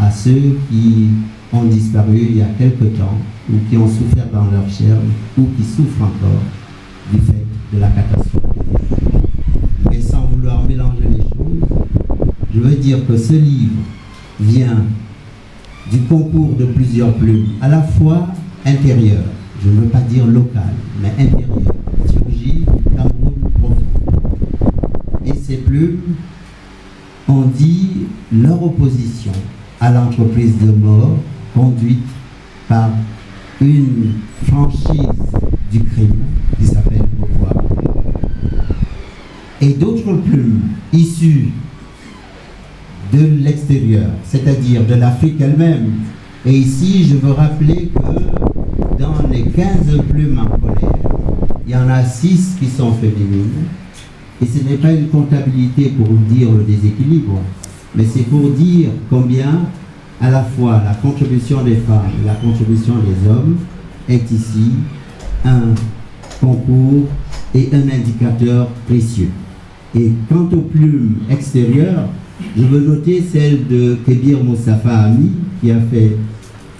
à ceux qui ont disparu il y a quelque temps, ou qui ont souffert dans leur chair, ou qui souffrent encore du fait de la catastrophe. Et sans vouloir mélanger les choses, je veux dire que ce livre vient du concours de plusieurs plumes, à la fois intérieures, je ne veux pas dire locales, mais intérieures, surgies du Cameroun profond. Et ces plumes ont dit leur opposition à l'entreprise de mort conduite par une franchise du crime qui s'appelle Boko Haram. Et d'autres plumes issues de l'extérieur, c'est-à-dire de l'Afrique elle-même. Et ici, je veux rappeler que dans les 15 plumes en colère, il y en a 6 qui sont féminines. Et ce n'est pas une comptabilité pour dire le déséquilibre, mais c'est pour dire combien, à la fois, la contribution des femmes et la contribution des hommes est ici un concours et un indicateur précieux. Et quant aux plumes extérieures, je veux noter celle de Kébir Moustapha Ami, qui a fait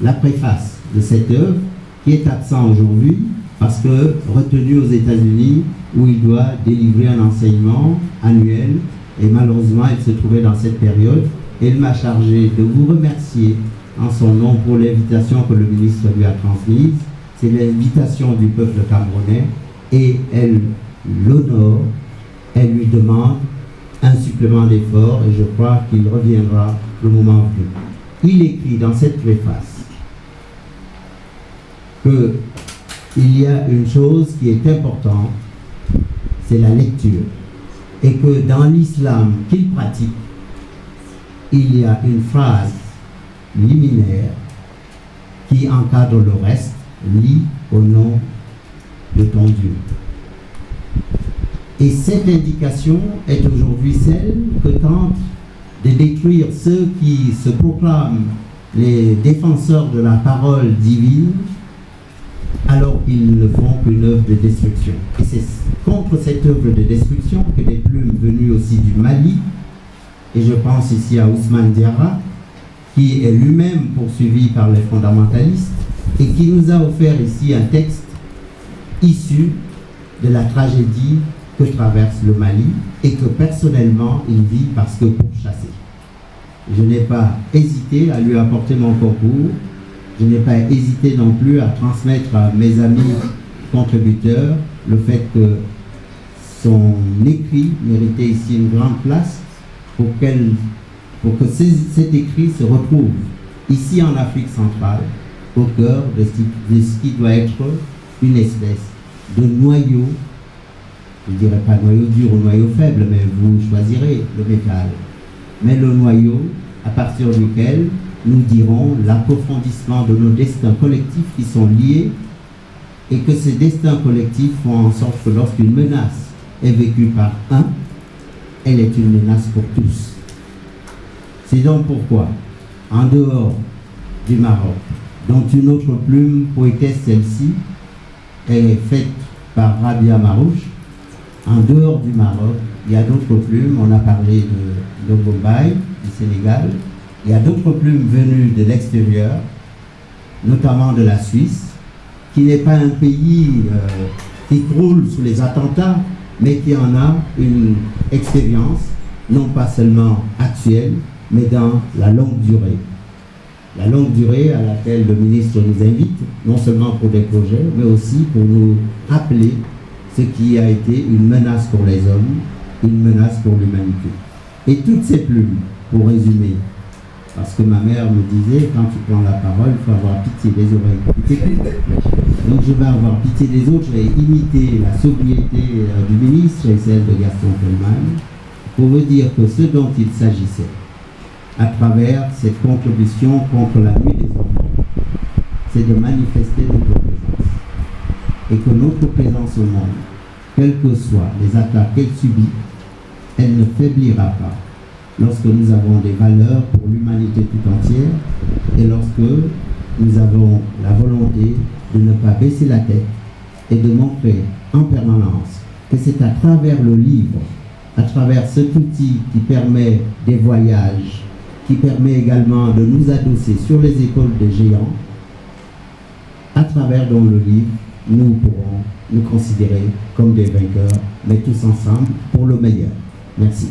la préface de cette œuvre, qui est absent aujourd'hui parce que retenu aux États-Unis, où il doit délivrer un enseignement annuel, et malheureusement il se trouvait dans cette période. Elle m'a chargé de vous remercier en son nom pour l'invitation que le ministre lui a transmise. C'est l'invitation du peuple camerounais, et elle l'honore, elle lui demande un supplément d'effort, et je crois qu'il reviendra le moment venu. Il écrit dans cette préface qu'il y a une chose qui est importante, c'est la lecture, et que dans l'islam qu'il pratique, il y a une phrase liminaire qui encadre le reste: lis au nom de ton Dieu. Et cette indication est aujourd'hui celle que tentent de détruire ceux qui se proclament les défenseurs de la parole divine, alors qu'ils ne font qu'une œuvre de destruction. Et c'est contre cette œuvre de destruction que des plumes venues aussi du Mali, et je pense ici à Ousmane Diarra, qui est lui-même poursuivi par les fondamentalistes, et qui nous a offert ici un texte issu de la tragédie que traverse le Mali, et que personnellement il vit parce que pourchassé. Je n'ai pas hésité à lui apporter mon concours, je n'ai pas hésité non plus à transmettre à mes amis contributeurs le fait que son écrit méritait ici une grande place pour que cet écrit se retrouve ici en Afrique centrale, au cœur de ce qui doit être une espèce de noyau, je ne dirais pas noyau dur ou noyau faible, mais vous choisirez le métal, mais le noyau à partir duquel nous dirons l'approfondissement de nos destins collectifs qui sont liés, et que ces destins collectifs font en sorte que lorsqu'une menace est vécue par un, elle est une menace pour tous. C'est donc pourquoi, en dehors du Maroc, dont une autre plume, poétesse celle-ci, est faite par Rabia Marouche, en dehors du Maroc, il y a d'autres plumes. On a parlé de Bombay, du Sénégal. Il y a d'autres plumes venues de l'extérieur, notamment de la Suisse, qui n'est pas un pays qui croule sous les attentats, mais qui en a une expérience, non pas seulement actuelle, mais dans la longue durée. La longue durée à laquelle le ministre nous invite, non seulement pour des projets, mais aussi pour nous rappeler ce qui a été une menace pour les hommes, une menace pour l'humanité. Et toutes ces plumes, pour résumer, parce que ma mère me disait, quand tu prends la parole, il faut avoir pitié des oreilles. Donc je vais avoir pitié des autres, je vais imiter la sobriété du ministre et celle de Gaston Pellman, pour vous dire que ce dont il s'agissait, à travers cette contribution contre la nuit des enfants, c'est de manifester notre présence. Et que notre présence au monde, quelles que soient les attaques qu'elle subit, elle ne faiblira pas lorsque nous avons des valeurs pour l'humanité tout entière, et lorsque nous avons la volonté de ne pas baisser la tête et de montrer en permanence que c'est à travers le livre, à travers cet outil qui permet des voyages, qui permet également de nous adosser sur les épaules des géants, à travers dont le livre, nous pourrons nous considérer comme des vainqueurs, mais tous ensemble pour le meilleur. Merci.